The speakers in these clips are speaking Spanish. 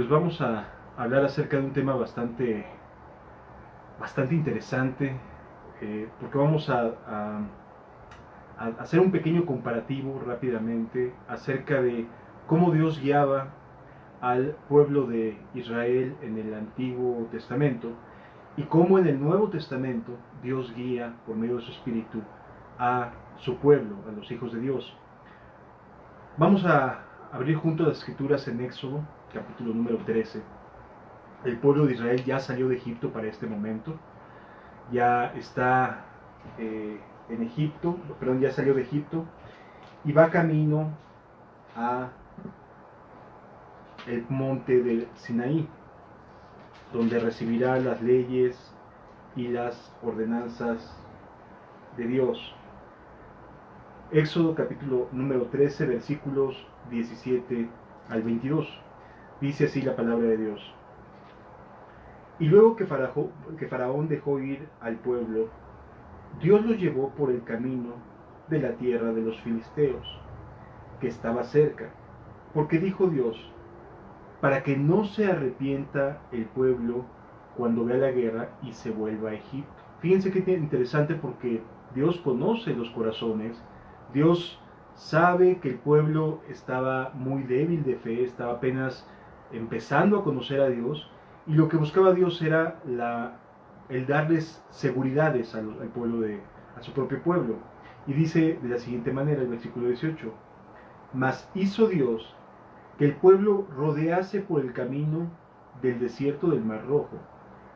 pues vamos a hablar acerca de un tema bastante interesante, porque vamos a hacer un pequeño comparativo rápidamente acerca de cómo Dios guiaba al pueblo de Israel en el Antiguo Testamento y cómo en el Nuevo Testamento Dios guía por medio de su Espíritu a su pueblo, a los hijos de Dios. Vamos a abrir juntos las Escrituras en Éxodo, capítulo número 13. El pueblo de Israel ya salió de Egipto para este momento, ya está en Egipto, ya salió de Egipto y va camino a el monte del Sinaí, donde recibirá las leyes y las ordenanzas de Dios. Éxodo capítulo número 13, versículos 17 al 22. Dice así la palabra de Dios. Y luego que Faraón dejó ir al pueblo, Dios los llevó por el camino de la tierra de los filisteos, que estaba cerca, porque dijo Dios, para que no se arrepienta el pueblo cuando vea la guerra y se vuelva a Egipto. Fíjense qué interesante, porque Dios conoce los corazones, Dios sabe que el pueblo estaba muy débil de fe, estaba apenas empezando a conocer a Dios, y lo que buscaba Dios era el darles seguridades al pueblo a su propio pueblo. Y dice de la siguiente manera el versículo 18, mas hizo Dios que el pueblo rodease por el camino del desierto del Mar Rojo,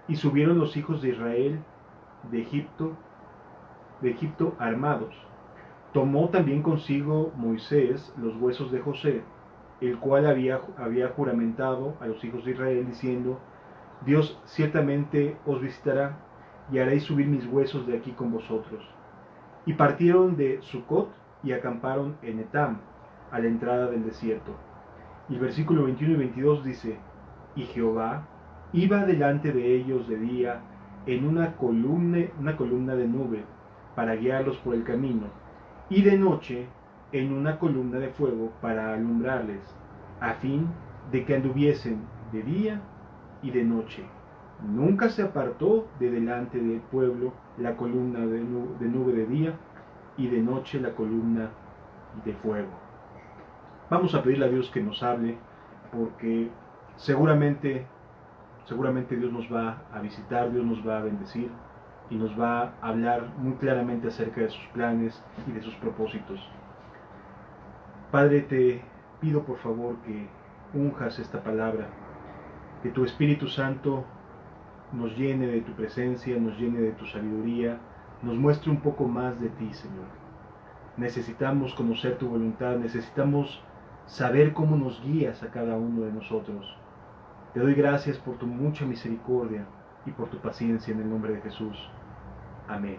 y subieron los hijos de Israel de Egipto armados. Tomó también consigo Moisés los huesos de José, el cual había juramentado a los hijos de Israel, diciendo, Dios ciertamente os visitará, y haréis subir mis huesos de aquí con vosotros. Y partieron de Sucot y acamparon en Etam, a la entrada del desierto. Y el versículo 21 y 22 dice, y Jehová iba delante de ellos de día en una columna de nube, para guiarlos por el camino, y de noche en una columna de fuego para alumbrarles, a fin de que anduviesen de día y de noche. Nunca se apartó de delante del pueblo la columna de nube de día, y de noche la columna de fuego. Vamos a pedirle a Dios que nos hable, porque seguramente Dios nos va a visitar, Dios nos va a bendecir y nos va a hablar muy claramente acerca de sus planes y de sus propósitos. Padre, te pido por favor que unjas esta palabra, que tu Espíritu Santo nos llene de tu presencia, nos llene de tu sabiduría, nos muestre un poco más de ti, Señor. Necesitamos conocer tu voluntad, necesitamos saber cómo nos guías a cada uno de nosotros. Te doy gracias por tu mucha misericordia y por tu paciencia en el nombre de Jesús. Amén.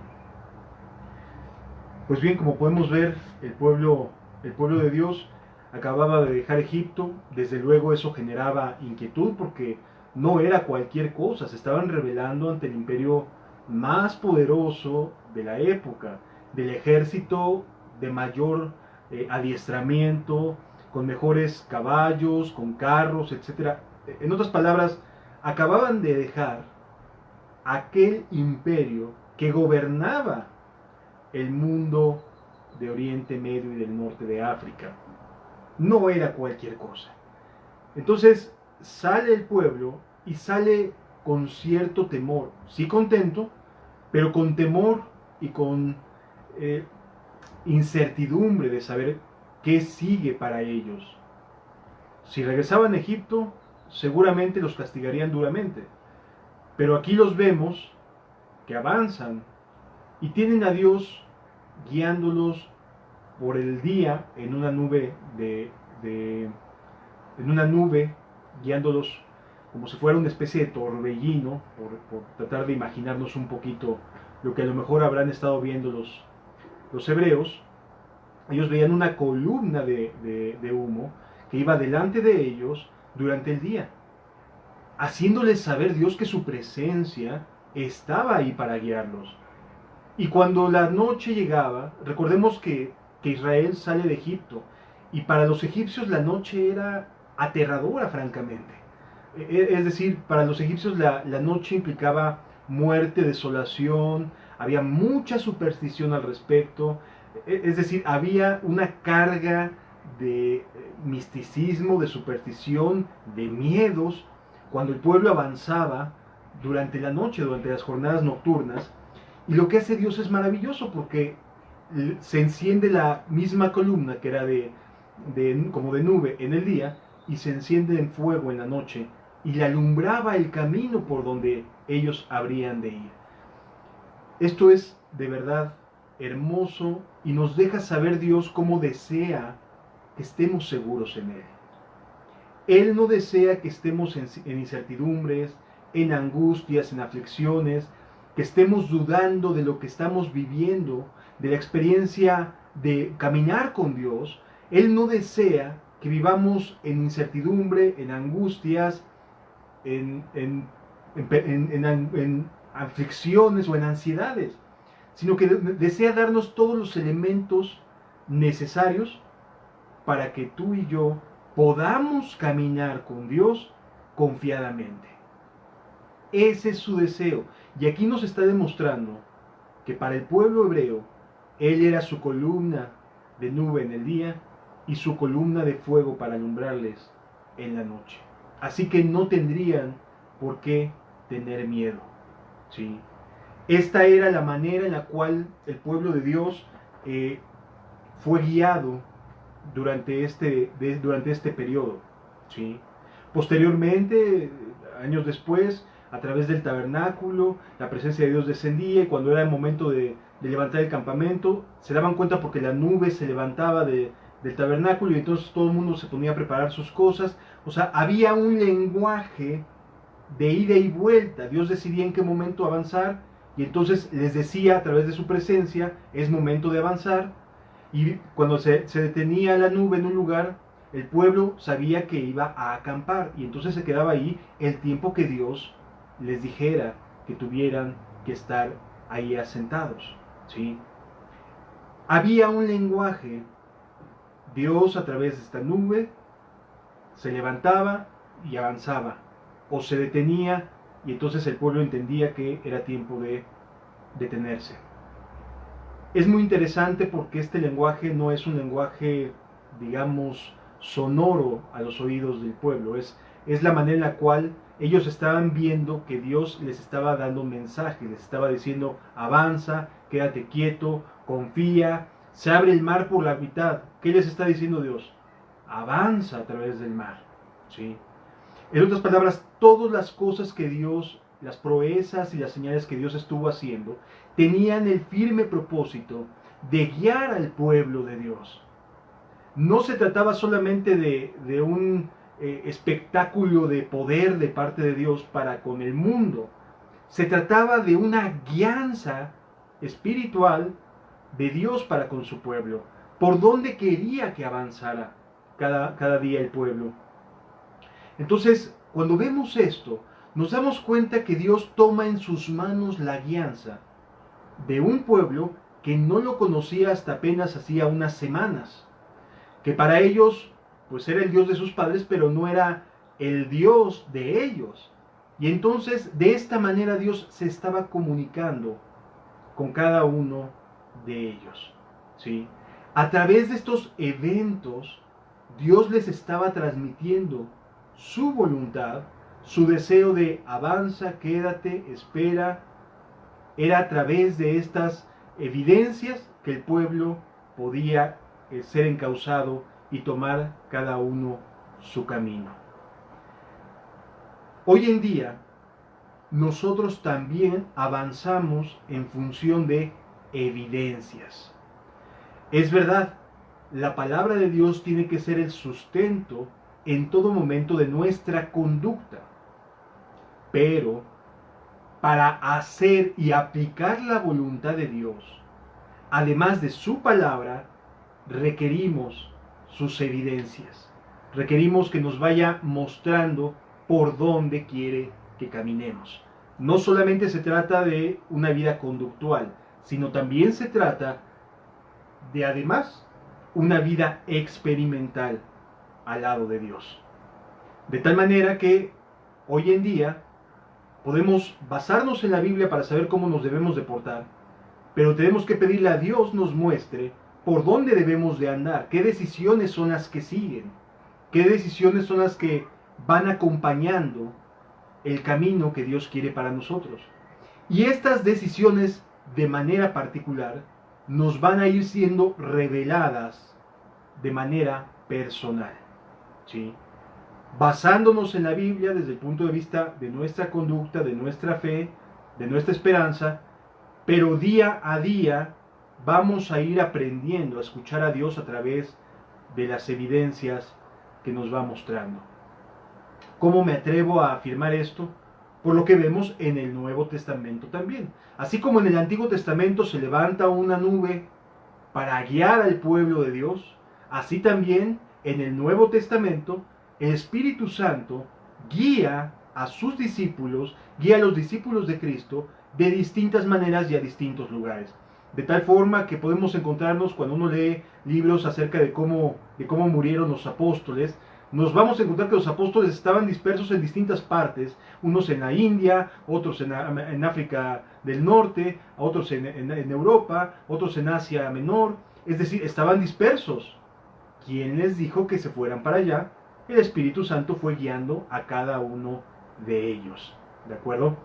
Pues bien, como podemos ver, el pueblo de Dios acababa de dejar Egipto. Desde luego eso generaba inquietud, porque no era cualquier cosa, se estaban rebelando ante el imperio más poderoso de la época, del ejército de mayor adiestramiento, con mejores caballos, con carros, etc. En otras palabras, acababan de dejar aquel imperio que gobernaba el mundo de Oriente Medio y del norte de África. No era cualquier cosa. Entonces sale el pueblo y sale con cierto temor, sí contento, pero con temor y con incertidumbre de saber qué sigue para ellos. Si regresaban a Egipto, seguramente los castigarían duramente, pero aquí los vemos que avanzan y tienen a Dios guiándolos por el día en una nube guiándolos como si fuera una especie de torbellino, por tratar de imaginarnos un poquito lo que a lo mejor habrán estado viendo los hebreos. Ellos veían una columna de humo que iba delante de ellos durante el día, haciéndoles saber Dios que su presencia estaba ahí para guiarlos. Y cuando la noche llegaba, recordemos que Israel sale de Egipto, y para los egipcios la noche era aterradora, francamente. Es decir, para los egipcios la noche implicaba muerte, desolación, había mucha superstición al respecto, es decir, había una carga de misticismo, de superstición, de miedos, cuando el pueblo avanzaba durante la noche, durante las jornadas nocturnas. Y lo que hace Dios es maravilloso porque se enciende la misma columna que era como de nube en el día y se enciende en fuego en la noche y le alumbraba el camino por donde ellos habrían de ir. Esto es de verdad hermoso y nos deja saber Dios cómo desea que estemos seguros en Él. Él no desea que estemos en incertidumbres, en angustias, en aflicciones, que estemos dudando de lo que estamos viviendo, de la experiencia de caminar con Dios. Él no desea que vivamos en incertidumbre, en angustias, en aflicciones o en ansiedades, sino que desea darnos todos los elementos necesarios para que tú y yo podamos caminar con Dios confiadamente. Ese es su deseo. Y aquí nos está demostrando que para el pueblo hebreo, Él era su columna de nube en el día y su columna de fuego para alumbrarles en la noche. Así que no tendrían por qué tener miedo. ¿Sí? Esta era la manera en la cual el pueblo de Dios fue guiado durante este periodo. ¿Sí? Posteriormente, años después, a través del tabernáculo, la presencia de Dios descendía y cuando era el momento de levantar el campamento, se daban cuenta porque la nube se levantaba del tabernáculo y entonces todo el mundo se ponía a preparar sus cosas. O sea, había un lenguaje de ida y vuelta. Dios decidía en qué momento avanzar y entonces les decía a través de su presencia, es momento de avanzar. Y cuando se detenía la nube en un lugar, el pueblo sabía que iba a acampar y entonces se quedaba ahí el tiempo que Dios les dijera que tuvieran que estar ahí asentados. ¿Sí? Había un lenguaje. Dios a través de esta nube se levantaba y avanzaba, o se detenía y entonces el pueblo entendía que era tiempo de detenerse. Es muy interesante porque este lenguaje no es un lenguaje, digamos, sonoro a los oídos del pueblo, es la manera en la cual ellos estaban viendo que Dios les estaba dando un mensaje, les estaba diciendo, avanza, quédate quieto, confía, se abre el mar por la mitad. ¿Qué les está diciendo Dios? Avanza a través del mar. ¿Sí? En otras palabras, todas las cosas que Dios, las proezas y las señales que Dios estuvo haciendo, tenían el firme propósito de guiar al pueblo de Dios. No se trataba solamente de un espectáculo de poder de parte de Dios para con el mundo. Se trataba de una guianza espiritual de Dios para con su pueblo, por donde quería que avanzara cada día el pueblo. Entonces, cuando vemos esto, nos damos cuenta que Dios toma en sus manos la guianza de un pueblo que no lo conocía hasta apenas hacía unas semanas, que para ellos pues era el Dios de sus padres, pero no era el Dios de ellos. Y entonces de esta manera Dios se estaba comunicando con cada uno de ellos. ¿Sí? A través de estos eventos, Dios les estaba transmitiendo su voluntad, su deseo de avanza, quédate, espera. Era a través de estas evidencias que el pueblo podía ser encauzado y tomar cada uno su camino. Hoy en día, nosotros también avanzamos en función de evidencias. Es verdad, la palabra de Dios tiene que ser el sustento en todo momento de nuestra conducta, pero para hacer y aplicar la voluntad de Dios, además de su palabra, requerimos sus evidencias. Requerimos que nos vaya mostrando por dónde quiere que caminemos. No solamente se trata de una vida conductual, sino también se trata de, además, una vida experimental al lado de Dios. De tal manera que hoy en día podemos basarnos en la Biblia para saber cómo nos debemos de portar, pero tenemos que pedirle a Dios nos muestre por dónde debemos de andar, qué decisiones son las que siguen, qué decisiones son las que van acompañando el camino que Dios quiere para nosotros. Y estas decisiones de manera particular nos van a ir siendo reveladas de manera personal, ¿sí? Basándonos en la Biblia desde el punto de vista de nuestra conducta, de nuestra fe, de nuestra esperanza, pero día a día vamos a ir aprendiendo a escuchar a Dios a través de las evidencias que nos va mostrando. ¿Cómo me atrevo a afirmar esto? Por lo que vemos en el Nuevo Testamento también. Así como en el Antiguo Testamento se levanta una nube para guiar al pueblo de Dios, así también en el Nuevo Testamento el Espíritu Santo guía a sus discípulos, guía a los discípulos de Cristo de distintas maneras y a distintos lugares. De tal forma que podemos encontrarnos cuando uno lee libros acerca de cómo murieron los apóstoles, nos vamos a encontrar que los apóstoles estaban dispersos en distintas partes, unos en la India, otros en África del Norte, otros en Europa, otros en Asia Menor, es decir, estaban dispersos. ¿Quién les dijo que se fueran para allá? El Espíritu Santo fue guiando a cada uno de ellos, ¿de acuerdo?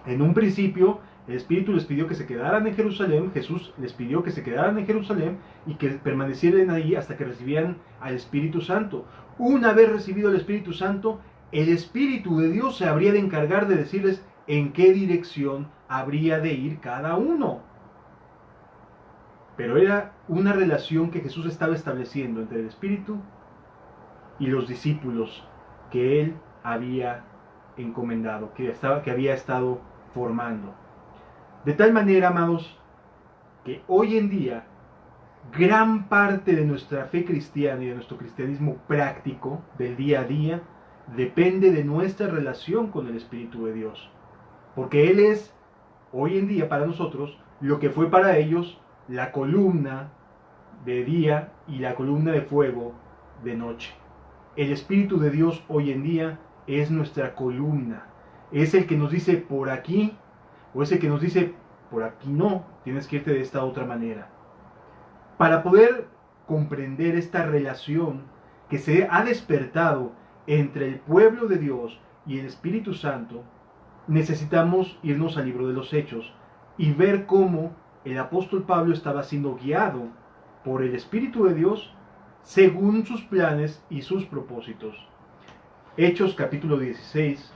En un principio, el Espíritu les pidió que se quedaran en Jerusalén, Jesús les pidió que se quedaran en Jerusalén y que permanecieran ahí hasta que recibieran al Espíritu Santo. Una vez recibido el Espíritu Santo, el Espíritu de Dios se habría de encargar de decirles en qué dirección habría de ir cada uno. Pero era una relación que Jesús estaba estableciendo entre el Espíritu y los discípulos que Él había encomendado, que había estado formando. De tal manera, amados, que hoy en día gran parte de nuestra fe cristiana y de nuestro cristianismo práctico del día a día depende de nuestra relación con el Espíritu de Dios. Porque Él es, hoy en día para nosotros, lo que fue para ellos la columna de día y la columna de fuego de noche. El Espíritu de Dios hoy en día es nuestra columna. Es el que nos dice por aquí, o es el que nos dice por aquí no, tienes que irte de esta otra manera. Para poder comprender esta relación que se ha despertado entre el pueblo de Dios y el Espíritu Santo, necesitamos irnos al libro de los Hechos y ver cómo el apóstol Pablo estaba siendo guiado por el Espíritu de Dios según sus planes y sus propósitos. Hechos capítulo 16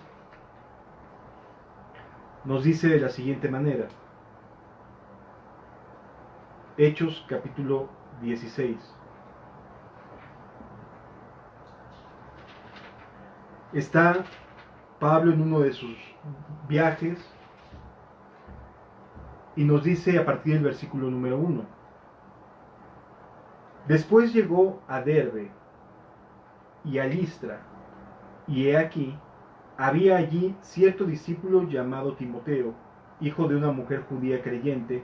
nos dice de la siguiente manera. Hechos capítulo 16. Está Pablo en uno de sus viajes y nos dice a partir del versículo número 1. Después llegó a Derbe y a Listra, y he aquí, había allí cierto discípulo llamado Timoteo, hijo de una mujer judía creyente,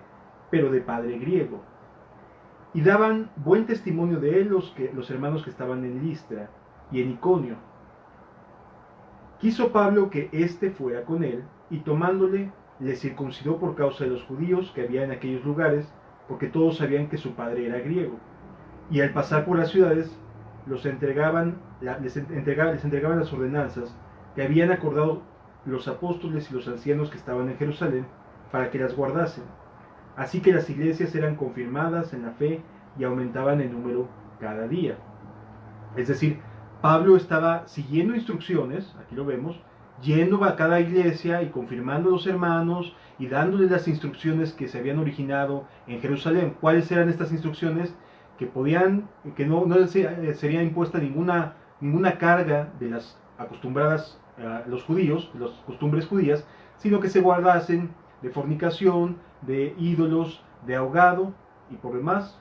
pero de padre griego. Y daban buen testimonio de él los hermanos que estaban en Listra y en Iconio. Quiso Pablo que éste fuera con él, y tomándole, le circuncidó por causa de los judíos que había en aquellos lugares, porque todos sabían que su padre era griego. Y al pasar por las ciudades, les entregaban las ordenanzas que habían acordado los apóstoles y los ancianos que estaban en Jerusalén, para que las guardasen. Así que las iglesias eran confirmadas en la fe y aumentaban en número cada día. Es decir, Pablo estaba siguiendo instrucciones, aquí lo vemos, yendo a cada iglesia y confirmando a los hermanos y dándoles las instrucciones que se habían originado en Jerusalén. ¿Cuáles eran estas instrucciones? Que no les sería impuesta ninguna carga de las acostumbradas a los judíos, de las costumbres judías, sino que se guardasen de fornicación, de ídolos, de ahogado, y por demás,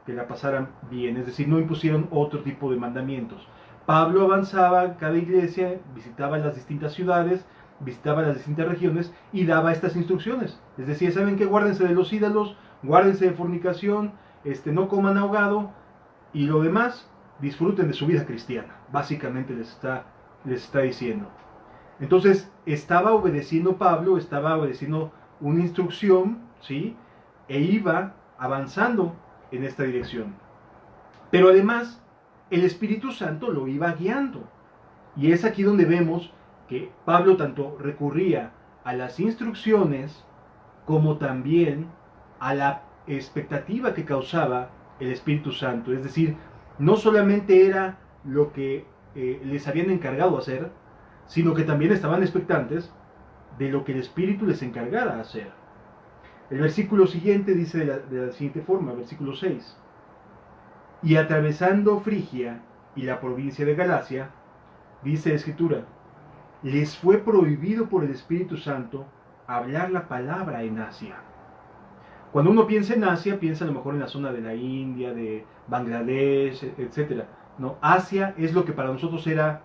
que la pasaran bien, es decir, no impusieron otro tipo de mandamientos. Pablo avanzaba a cada iglesia, visitaba las distintas ciudades, visitaba las distintas regiones y daba estas instrucciones. Es decir, ¿saben qué? Guárdense de los ídolos, guárdense de fornicación, no coman ahogado, y lo demás, disfruten de su vida cristiana. Básicamente les está diciendo. Entonces estaba obedeciendo Pablo, estaba obedeciendo una instrucción, ¿sí? E iba avanzando en esta dirección. Pero además, el Espíritu Santo lo iba guiando. Y es aquí donde vemos que Pablo tanto recurría a las instrucciones como también a la expectativa que causaba el Espíritu Santo. Es decir, no solamente era lo que les habían encargado hacer, sino que también estaban expectantes de lo que el Espíritu les encargara hacer. El versículo siguiente dice de la siguiente forma, versículo 6. Y atravesando Frigia y la provincia de Galacia, dice la Escritura, les fue prohibido por el Espíritu Santo hablar la palabra en Asia. Cuando uno piensa en Asia, piensa a lo mejor en la zona de la India, de Bangladesh, etc. No, Asia es lo que para nosotros era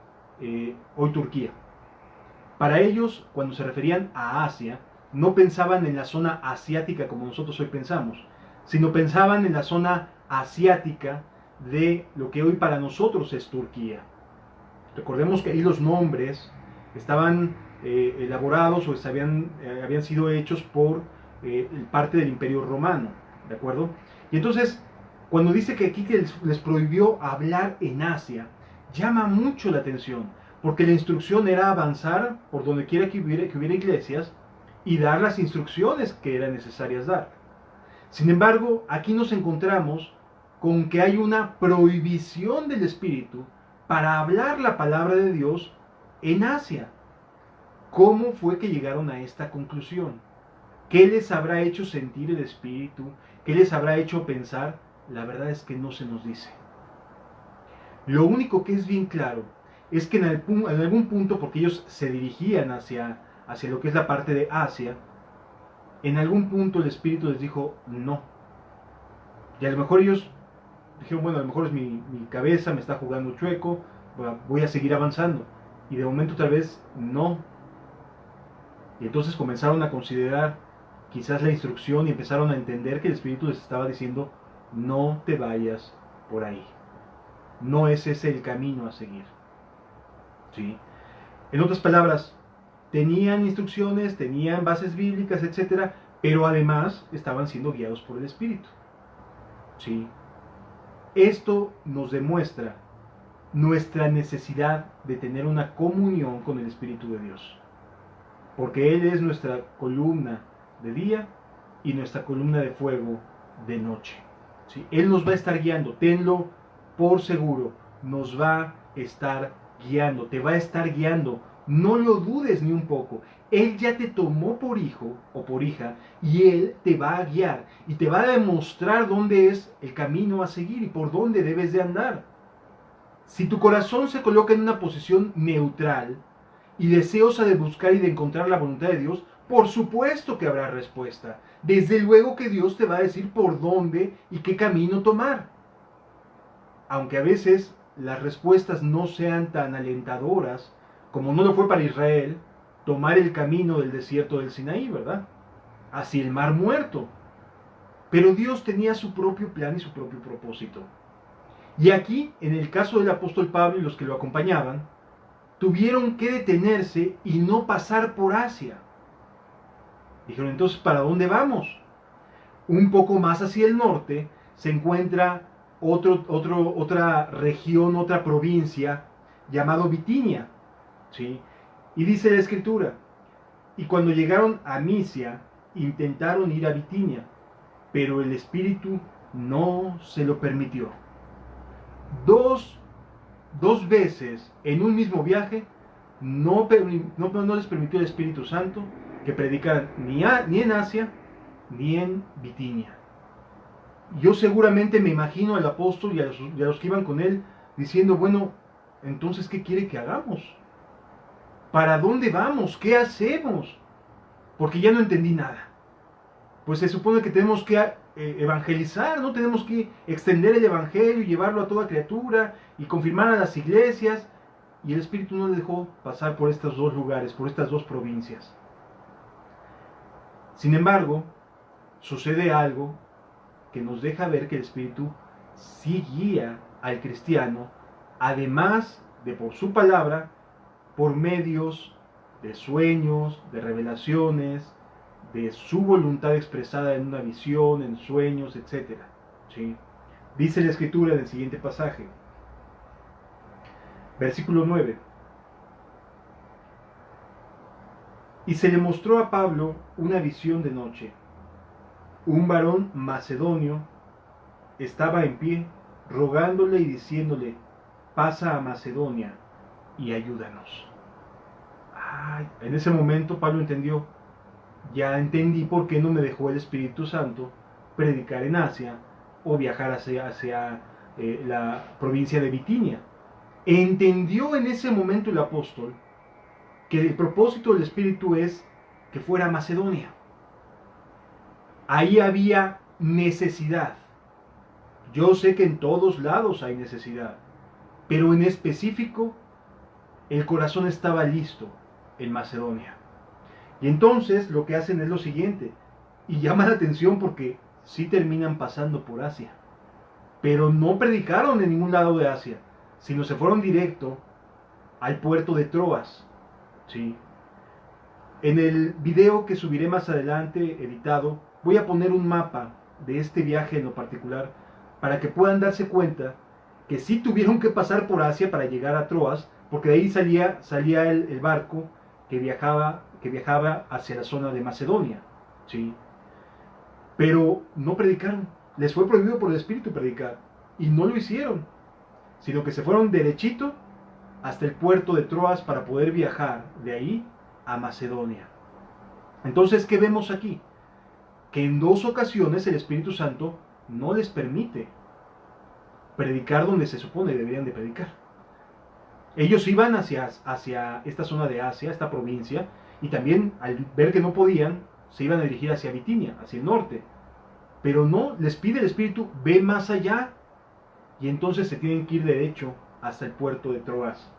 hoy Turquía. Para ellos, cuando se referían a Asia, no pensaban en la zona asiática como nosotros hoy pensamos, sino pensaban en la zona asiática de lo que hoy para nosotros es Turquía. Recordemos que ahí los nombres estaban elaborados o habían sido hechos por parte del Imperio Romano, ¿de acuerdo? Y entonces, cuando dice que aquí que les prohibió hablar en Asia, llama mucho la atención, porque la instrucción era avanzar por donde quiera que hubiera iglesias y dar las instrucciones que eran necesarias dar. Sin embargo, aquí nos encontramos con que hay una prohibición del Espíritu para hablar la palabra de Dios en Asia. ¿Cómo fue que llegaron a esta conclusión? ¿Qué les habrá hecho sentir el Espíritu? ¿Qué les habrá hecho pensar? La verdad es que no se nos dice. Lo único que es bien claro es que en algún punto, porque ellos se dirigían hacia lo que es la parte de Asia, en algún punto el Espíritu les dijo no. Y a lo mejor ellos dijeron, bueno, a lo mejor es mi cabeza, me está jugando chueco, voy a seguir avanzando. Y de momento tal vez no. Y entonces comenzaron a considerar quizás la instrucción y empezaron a entender que el Espíritu les estaba diciendo, no te vayas por ahí. No es ese el camino a seguir. ¿Sí? En otras palabras, tenían instrucciones, tenían bases bíblicas, etcétera, pero además estaban siendo guiados por el Espíritu. ¿Sí? Esto nos demuestra nuestra necesidad de tener una comunión con el Espíritu de Dios. Porque Él es nuestra columna de día y nuestra columna de fuego de noche. ¿Sí? Él nos va a estar guiando, tenlo por seguro, nos va a estar guiando, te va a estar guiando. No lo dudes ni un poco. Él ya te tomó por hijo o por hija y Él te va a guiar y te va a demostrar dónde es el camino a seguir y por dónde debes de andar. Si tu corazón se coloca en una posición neutral y deseosa de buscar y de encontrar la voluntad de Dios, por supuesto que habrá respuesta. Desde luego que Dios te va a decir por dónde y qué camino tomar. Aunque a veces las respuestas no sean tan alentadoras como no lo fue para Israel tomar el camino del desierto del Sinaí, ¿verdad? Hacia el mar muerto. Pero Dios tenía su propio plan y su propio propósito. Y aquí, en el caso del apóstol Pablo y los que lo acompañaban, tuvieron que detenerse y no pasar por Asia. Dijeron, entonces, ¿para dónde vamos? Un poco más hacia el norte se encuentra otra región, otra provincia, llamado Bitinia. ¿Sí? Y dice la Escritura, y cuando llegaron a Misia, intentaron ir a Bitinia, pero el Espíritu no se lo permitió. Dos veces en un mismo viaje no les permitió el Espíritu Santo que predicaran ni en Asia ni en Bitinia. Yo seguramente me imagino al apóstol y a los que iban con él diciendo, bueno, entonces ¿qué quiere que hagamos? ¿Para dónde vamos? ¿Qué hacemos? Porque ya no entendí nada. Pues se supone que tenemos que evangelizar, ¿no? Tenemos que extender el evangelio y llevarlo a toda criatura y confirmar a las iglesias. Y el Espíritu no le dejó pasar por estos dos lugares, por estas dos provincias. Sin embargo, sucede algo que nos deja ver que el Espíritu sí guía al cristiano, además de por su palabra, por medios de sueños, de revelaciones, de su voluntad expresada en una visión, en sueños, etc. ¿Sí? Dice la Escritura en el siguiente pasaje, versículo 9. Y se le mostró a Pablo una visión de noche. Un varón macedonio estaba en pie, rogándole y diciéndole, pasa a Macedonia y ayúdanos. Ay, en ese momento Pablo entendió, ya entendí por qué no me dejó el Espíritu Santo predicar en Asia o viajar hacia la provincia de Bitinia. Entendió en ese momento el apóstol que el propósito del Espíritu es que fuera a Macedonia. Ahí había necesidad. Yo sé que en todos lados hay necesidad, pero en específico el corazón estaba listo en Macedonia. Y entonces lo que hacen es lo siguiente, y llama la atención porque sí terminan pasando por Asia, pero no predicaron en ningún lado de Asia, sino se fueron directo al puerto de Troas. ¿Sí? En el video que subiré más adelante, editado, voy a poner un mapa de este viaje en lo particular, para que puedan darse cuenta que sí tuvieron que pasar por Asia para llegar a Troas, porque de ahí salía el barco que viajaba hacia la zona de Macedonia. ¿Sí? Pero no predicaron, les fue prohibido por el Espíritu predicar, y no lo hicieron, sino que se fueron derechito hasta el puerto de Troas para poder viajar de ahí a Macedonia. Entonces, ¿qué vemos aquí? Que en 2 ocasiones el Espíritu Santo no les permite predicar donde se supone deberían de predicar. Ellos iban hacia esta zona de Asia, esta provincia, y también al ver que no podían, se iban a dirigir hacia Bitinia, hacia el norte. Pero no, les pide el Espíritu, ve más allá, y entonces se tienen que ir derecho hasta el puerto de Troas.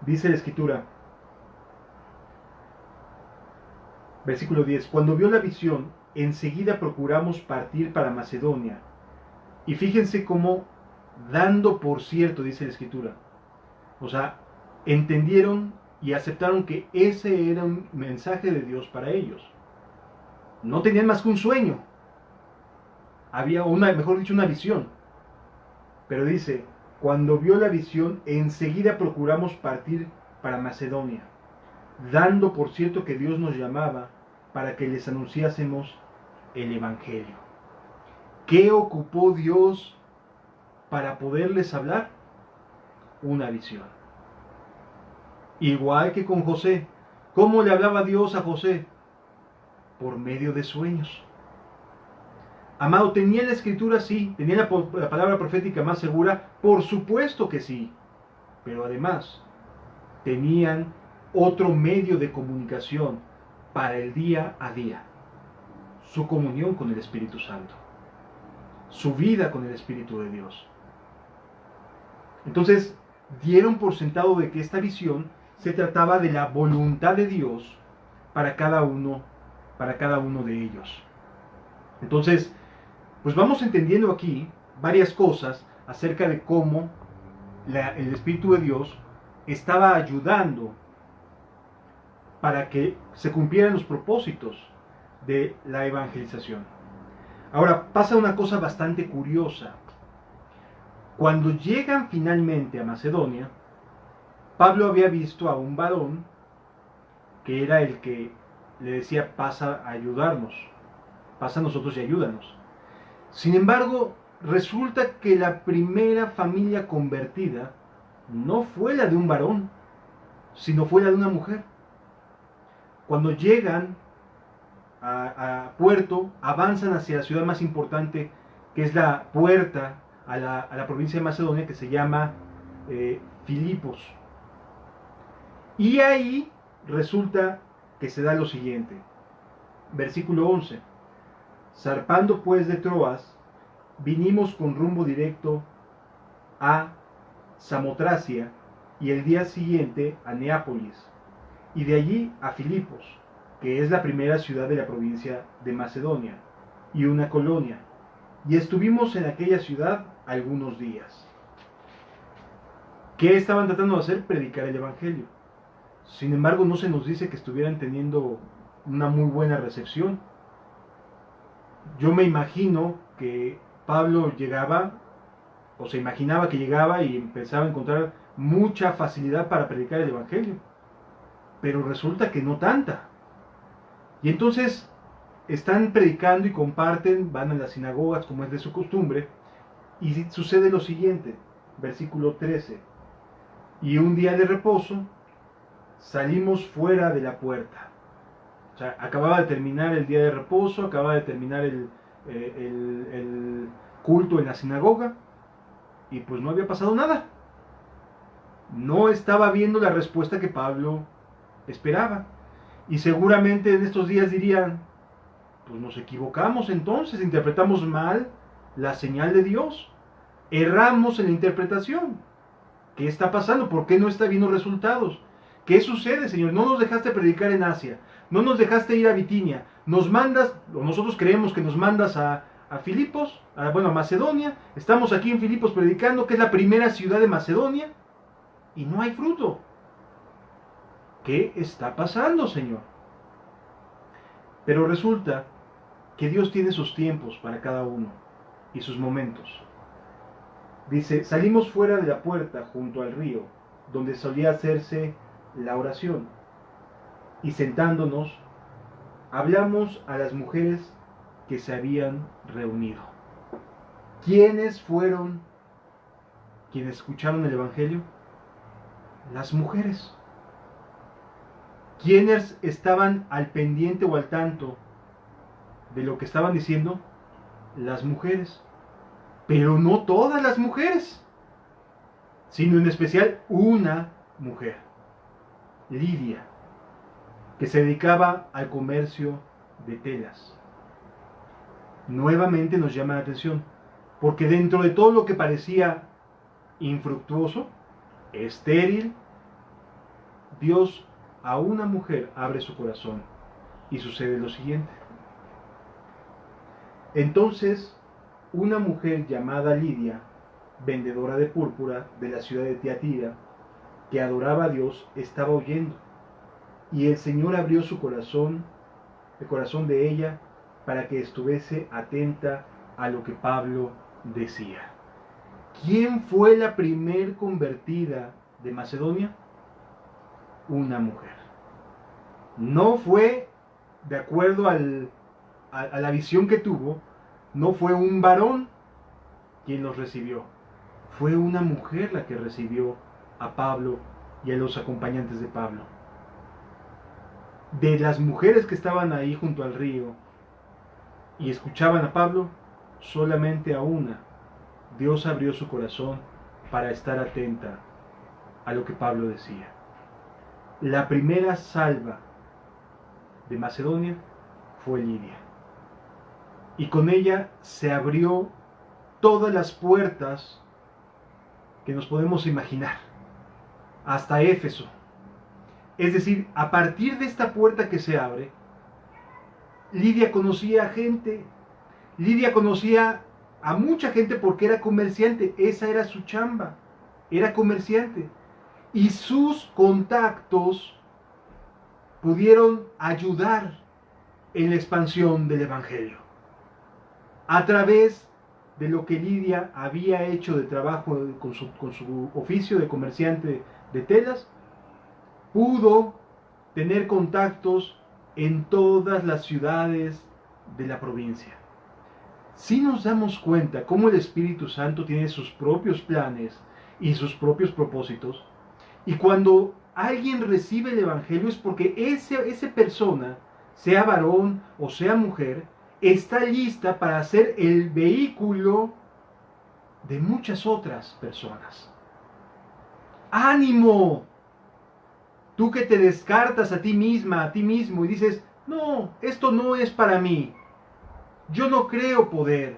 Dice la Escritura, versículo 10, cuando vio la visión, enseguida procuramos partir para Macedonia. Y fíjense cómo, dando por cierto, dice la Escritura, o sea, entendieron y aceptaron que ese era un mensaje de Dios para ellos. No tenían más que un sueño, había mejor dicho, una visión. Pero dice, cuando vio la visión, enseguida procuramos partir para Macedonia, dando por cierto que Dios nos llamaba para que les anunciásemos el Evangelio. ¿Qué ocupó Dios para poderles hablar? Una visión. Igual que con José. ¿Cómo le hablaba Dios a José? Por medio de sueños. Amado, ¿tenía la Escritura? Sí. ¿Tenía la palabra profética más segura? Por supuesto que sí. Pero además, tenían otro medio de comunicación para el día a día. Su comunión con el Espíritu Santo. Su vida con el Espíritu de Dios. Entonces, dieron por sentado de que esta visión se trataba de la voluntad de Dios para cada uno de ellos. Entonces, pues vamos entendiendo aquí varias cosas acerca de cómo el Espíritu de Dios estaba ayudando para que se cumplieran los propósitos de la evangelización. Ahora, pasa una cosa bastante curiosa. Cuando llegan finalmente a Macedonia, Pablo había visto a un varón que era el que le decía, pasa a ayudarnos, pasa a nosotros y ayúdanos. Sin embargo, resulta que la primera familia convertida no fue la de un varón, sino fue la de una mujer. Cuando llegan a Puerto, avanzan hacia la ciudad más importante, que es la puerta a la provincia de Macedonia, que se llama Filipos. Y ahí resulta que se da lo siguiente. Versículo 11. Zarpando pues de Troas, vinimos con rumbo directo a Samotracia y el día siguiente a Neápolis, y de allí a Filipos, que es la primera ciudad de la provincia de Macedonia, y una colonia, y estuvimos en aquella ciudad algunos días. ¿Qué estaban tratando de hacer? Predicar el Evangelio. Sin embargo, no se nos dice que estuvieran teniendo una muy buena recepción. Yo me imagino que Pablo llegaba, o se imaginaba que llegaba y empezaba a encontrar mucha facilidad para predicar el Evangelio. Pero resulta que no tanta. Y entonces están predicando y comparten, van a las sinagogas como es de su costumbre, y sucede lo siguiente, versículo 13. Y un día de reposo salimos fuera de la puerta. O sea, acababa de terminar el día de reposo, acababa de terminar el culto en la sinagoga, y pues no había pasado nada. No estaba viendo la respuesta que Pablo esperaba. Y seguramente en estos días dirían, pues nos equivocamos entonces, interpretamos mal la señal de Dios. Erramos en la interpretación. ¿Qué está pasando? ¿Por qué no está viendo resultados? ¿Qué sucede, Señor? No nos dejaste predicar en Asia, no nos dejaste ir a Bitinia, nos mandas, o nosotros creemos que nos mandas a Filipos, a Macedonia, estamos aquí en Filipos predicando, que es la primera ciudad de Macedonia, y no hay fruto. ¿Qué está pasando, Señor? Pero resulta que Dios tiene sus tiempos para cada uno y sus momentos. Dice, salimos fuera de la puerta junto al río, donde solía hacerse la oración, y sentándonos, hablamos a las mujeres que se habían reunido. ¿Quiénes fueron quienes escucharon el Evangelio? Las mujeres. ¿Quiénes estaban al pendiente o al tanto de lo que estaban diciendo? Las mujeres. Pero no todas las mujeres, sino en especial una mujer, Lidia, que se dedicaba al comercio de telas. Nuevamente nos llama la atención, porque dentro de todo lo que parecía infructuoso, estéril, Dios a una mujer abre su corazón y sucede lo siguiente. Entonces, una mujer llamada Lidia, vendedora de púrpura de la ciudad de Tiatira, que adoraba a Dios, estaba oyendo, y el Señor abrió su corazón, el corazón de ella, para que estuviese atenta a lo que Pablo decía. ¿Quién fue la primer convertida de Macedonia? Una mujer. No fue, de acuerdo a la visión que tuvo, no fue un varón quien los recibió. Fue una mujer la que recibió a Pablo y a los acompañantes de Pablo. De las mujeres que estaban ahí junto al río y escuchaban a Pablo, solamente a una Dios abrió su corazón para estar atenta a lo que Pablo decía. La primera salva de Macedonia fue Lidia. Y con ella se abrió todas las puertas que nos podemos imaginar, hasta Éfeso. Es decir, a partir de esta puerta que se abre, Lidia conocía a gente, Lidia conocía a mucha gente porque era comerciante, esa era su chamba, era comerciante. Y sus contactos pudieron ayudar en la expansión del Evangelio. A través de lo que Lidia había hecho de trabajo con su oficio de comerciante de telas, pudo tener contactos en todas las ciudades de la provincia. Si nos damos cuenta cómo el Espíritu Santo tiene sus propios planes y sus propios propósitos, y cuando alguien recibe el Evangelio es porque esa persona, sea varón o sea mujer, está lista para ser el vehículo de muchas otras personas. ¡Ánimo! Tú que te descartas a ti misma, a ti mismo y dices, no, esto no es para mí. Yo no creo poder.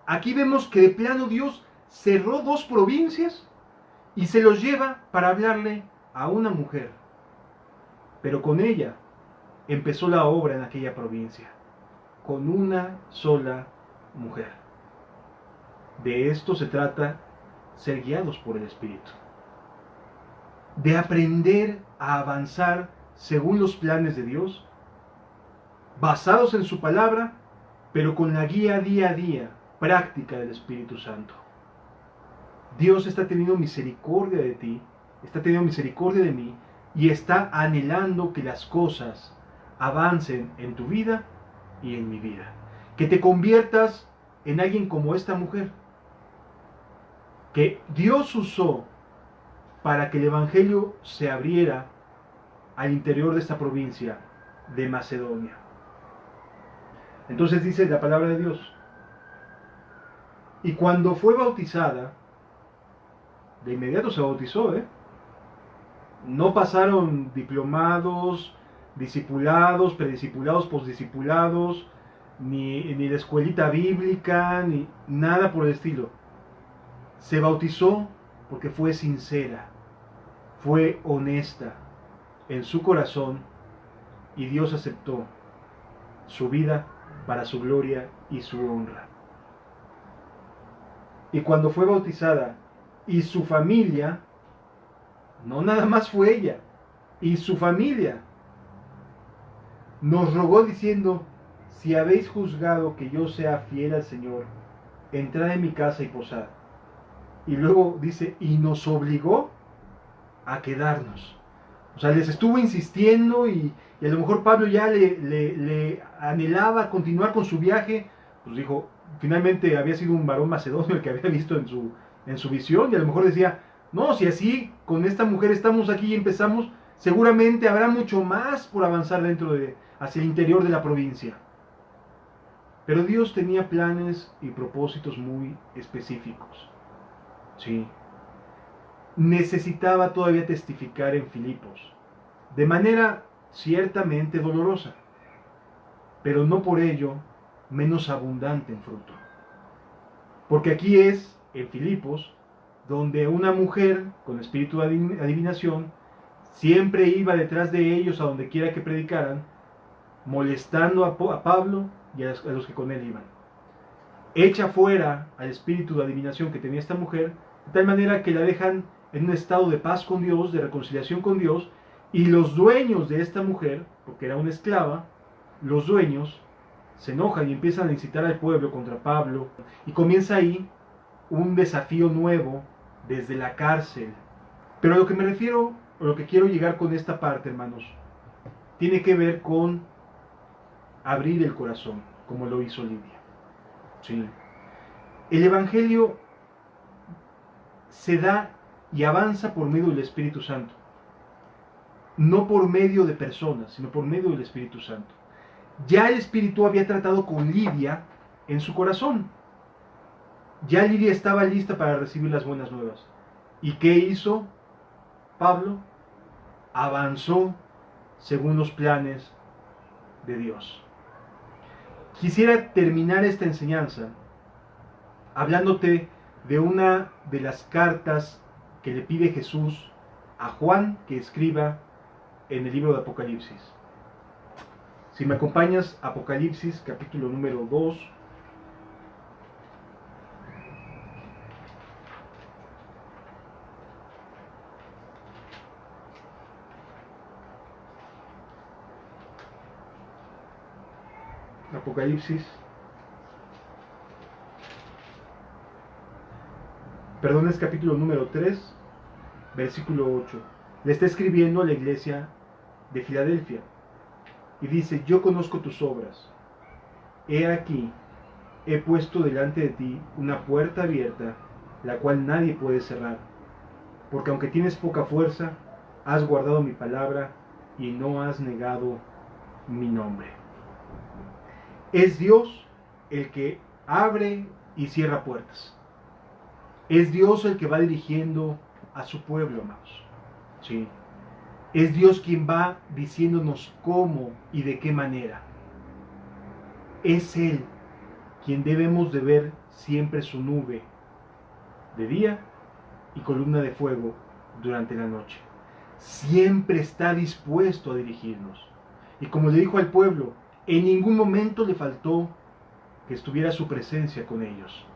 Aquí vemos que de plano Dios cerró 2 provincias y se los lleva para hablarle a una mujer. Pero con ella empezó la obra en aquella provincia, con una sola mujer. De esto se trata ser guiados por el Espíritu. De aprender a avanzar según los planes de Dios, basados en su palabra, pero con la guía día a día, práctica del Espíritu Santo. Dios está teniendo misericordia de ti, está teniendo misericordia de mí, y está anhelando que las cosas avancen en tu vida y en mi vida. Que te conviertas en alguien como esta mujer, que Dios usó para que el Evangelio se abriera al interior de esta provincia de Macedonia. Entonces dice la palabra de Dios: y cuando fue bautizada, de inmediato se bautizó, No pasaron diplomados, discipulados, prediscipulados, postdiscipulados, ni la escuelita bíblica, ni nada por el estilo. Se bautizó porque fue sincera, fue honesta en su corazón, y Dios aceptó su vida para su gloria y su honra. Y cuando fue bautizada, y su familia, no nada más fue ella, y su familia, nos rogó diciendo: si habéis juzgado que yo sea fiel al Señor, entrad en mi casa y posad. Y luego dice: y nos obligó a quedarnos. O sea, les estuvo insistiendo, y a lo mejor Pablo ya le anhelaba continuar con su viaje. Pues dijo, finalmente había sido un varón macedonio el que había visto en su visión, y a lo mejor decía: no, si así con esta mujer estamos aquí y empezamos, seguramente habrá mucho más por avanzar hacia el interior de la provincia. Pero Dios tenía planes y propósitos muy específicos. Sí. Necesitaba todavía testificar en Filipos, de manera ciertamente dolorosa, pero no por ello menos abundante en fruto. Porque aquí es, en Filipos, donde una mujer con espíritu de adivinación siempre iba detrás de ellos a donde quiera que predicaran, molestando a Pablo y a los que con él iban. Echa fuera al espíritu de adivinación que tenía esta mujer, de tal manera que la dejan en un estado de paz con Dios, de reconciliación con Dios, y los dueños de esta mujer, porque era una esclava, los dueños se enojan y empiezan a incitar al pueblo contra Pablo, y comienza ahí un desafío nuevo desde la cárcel. Pero a lo que me refiero, o lo que quiero llegar con esta parte, hermanos, tiene que ver con abrir el corazón, como lo hizo Lidia. Sí. El Evangelio se da y avanza por medio del Espíritu Santo. No por medio de personas, sino por medio del Espíritu Santo. Ya el Espíritu había tratado con Lidia en su corazón. Ya Lidia estaba lista para recibir las buenas nuevas. ¿Y qué hizo Pablo? Avanzó según los planes de Dios. Quisiera terminar esta enseñanza hablándote de una de las cartas que le pide Jesús a Juan que escriba en el libro de Apocalipsis. Si me acompañas, Apocalipsis capítulo número 2. Apocalipsis, perdón, es capítulo número 3, versículo 8. Le está escribiendo a la iglesia de Filadelfia y dice: yo conozco tus obras. He aquí, he puesto delante de ti una puerta abierta, la cual nadie puede cerrar. Porque aunque tienes poca fuerza, has guardado mi palabra y no has negado mi nombre. Es Dios el que abre y cierra puertas. Es Dios el que va dirigiendo a su pueblo, amados. Sí. Es Dios quien va diciéndonos cómo y de qué manera. Es Él quien debemos de ver siempre su nube de día y columna de fuego durante la noche. Siempre está dispuesto a dirigirnos. Y como le dijo al pueblo, en ningún momento le faltó que estuviera su presencia con ellos.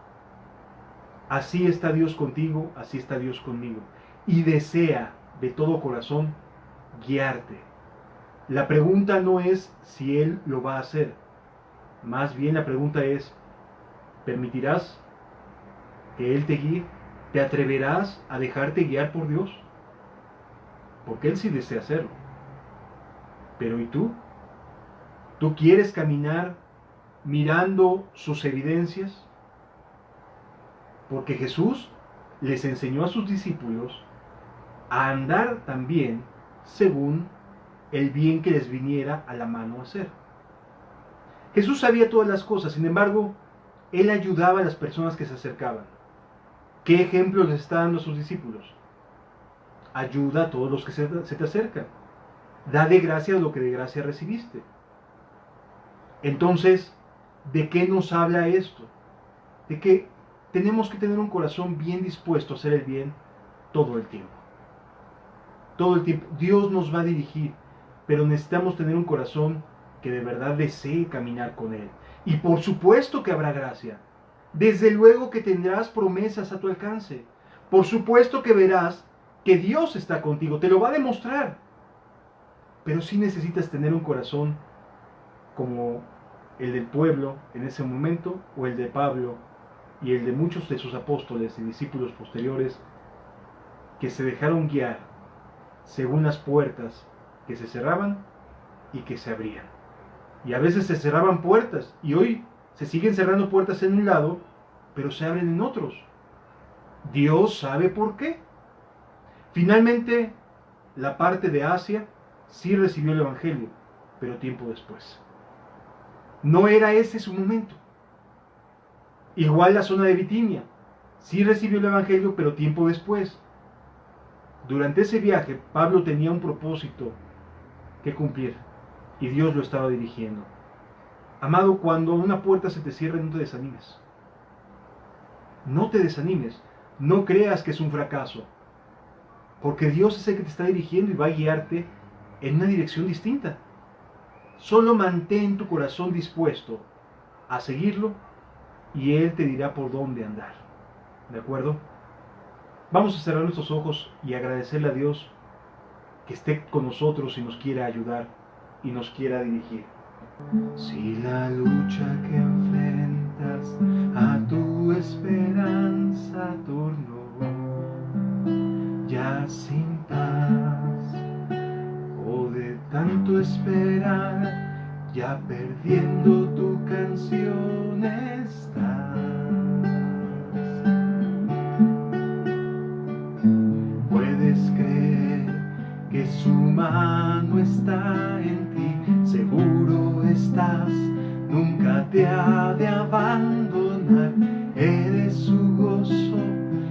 Así está Dios contigo, así está Dios conmigo. Y desea de todo corazón guiarte. La pregunta no es si Él lo va a hacer. Más bien la pregunta es, ¿permitirás que Él te guíe? ¿Te atreverás a dejarte guiar por Dios? Porque Él sí desea hacerlo. Pero ¿y tú? ¿Tú quieres caminar mirando sus evidencias? Porque Jesús les enseñó a sus discípulos a andar también según el bien que les viniera a la mano hacer. Jesús sabía todas las cosas, sin embargo, Él ayudaba a las personas que se acercaban. ¿Qué ejemplo les está dando a sus discípulos? Ayuda a todos los que se te acercan. Da de gracia lo que de gracia recibiste. Entonces, ¿de qué nos habla esto? De que tenemos que tener un corazón bien dispuesto a hacer el bien todo el tiempo. Todo el tiempo. Dios nos va a dirigir, pero necesitamos tener un corazón que de verdad desee caminar con Él. Y por supuesto que habrá gracia. Desde luego que tendrás promesas a tu alcance. Por supuesto que verás que Dios está contigo, te lo va a demostrar. Pero sí necesitas tener un corazón como el del pueblo en ese momento, o el de Pablo y el de muchos de sus apóstoles y discípulos posteriores, que se dejaron guiar según las puertas que se cerraban y que se abrían. Y a veces se cerraban puertas, y hoy se siguen cerrando puertas en un lado, pero se abren en otros. Dios sabe por qué. Finalmente, la parte de Asia sí recibió el Evangelio, pero tiempo después. No era ese su momento. Igual la zona de Bitinia, sí recibió el Evangelio, pero tiempo después. Durante ese viaje, Pablo tenía un propósito que cumplir, y Dios lo estaba dirigiendo. Amado, cuando una puerta se te cierra, no te desanimes. No te desanimes, no creas que es un fracaso, porque Dios es el que te está dirigiendo y va a guiarte en una dirección distinta. Solo mantén tu corazón dispuesto a seguirlo y Él te dirá por dónde andar. ¿De acuerdo? Vamos a cerrar nuestros ojos y agradecerle a Dios que esté con nosotros y nos quiera ayudar y nos quiera dirigir. Si la lucha que enfrentas a tu esperanza tornó ya sin paz, o de tanto esperar ya perdiendo tu canción estás, puedes creer que su mano está en ti, seguro estás, nunca te ha de abandonar, eres su gozo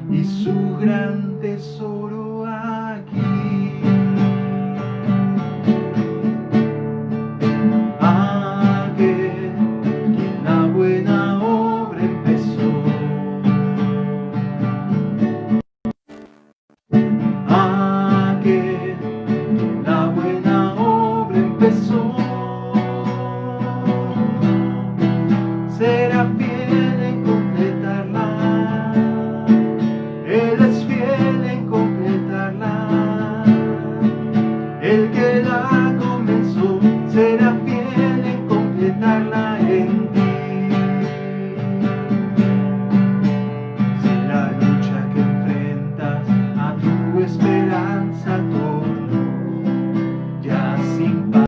y su gran tesoro aquí. Aquel quien la buena obra empezó, aquel quien la buena obra empezó, será fiel en completarla. Él es fiel en completarla. El que la comenzó será fiel en completarla en ti. Si la lucha que enfrentas a tu esperanza tornó ya sin paz,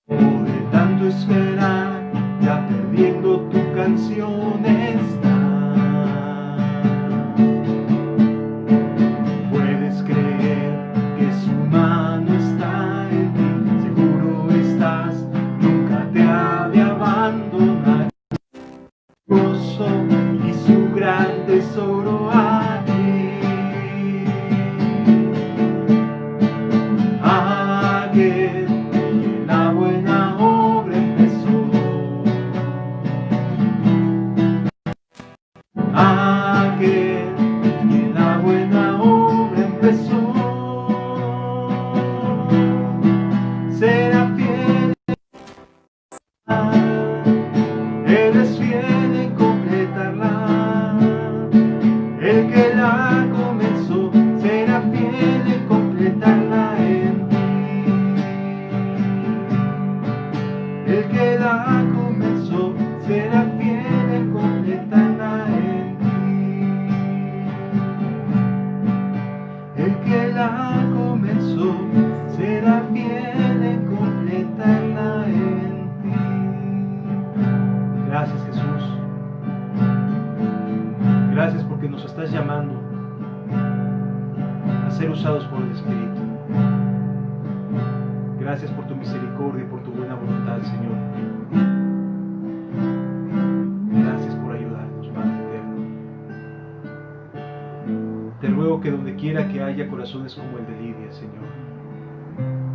o de tanto esperar ya perdiendo tu canción estás, puedes creer que su mano está en ti, seguro estás, nunca te ha El que la comenzó será fiel en completarla en ti. El que la comenzó será fiel en completarla en ti. Gracias, Jesús. Gracias porque nos estás llamando a ser usados por el Espíritu. Gracias por tu misericordia y por tu buena voluntad, Señor. Gracias por ayudarnos, Padre eterno. Te ruego que donde quiera que haya corazones como el de Lidia, Señor,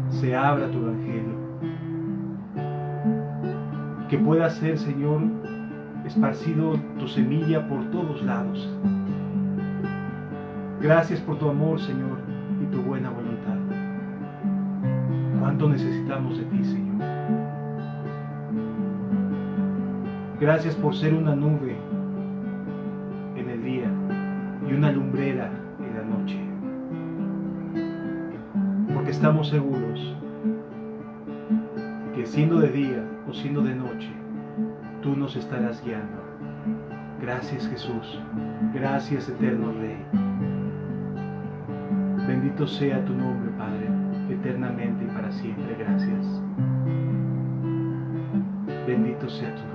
se abra tu evangelio. Que pueda ser, Señor, esparcido tu semilla por todos lados. Gracias por tu amor, Señor, y tu buena voluntad. Cuánto necesitamos de ti, Señor. Gracias por ser una nube en el día y una lumbrera en la noche. Porque estamos seguros que siendo de día o siendo de noche, tú nos estarás guiando. Gracias, Jesús. Gracias, eterno Rey. Bendito sea tu nombre, Padre, eternamente y para siempre. Gracias. Bendito sea tu nombre.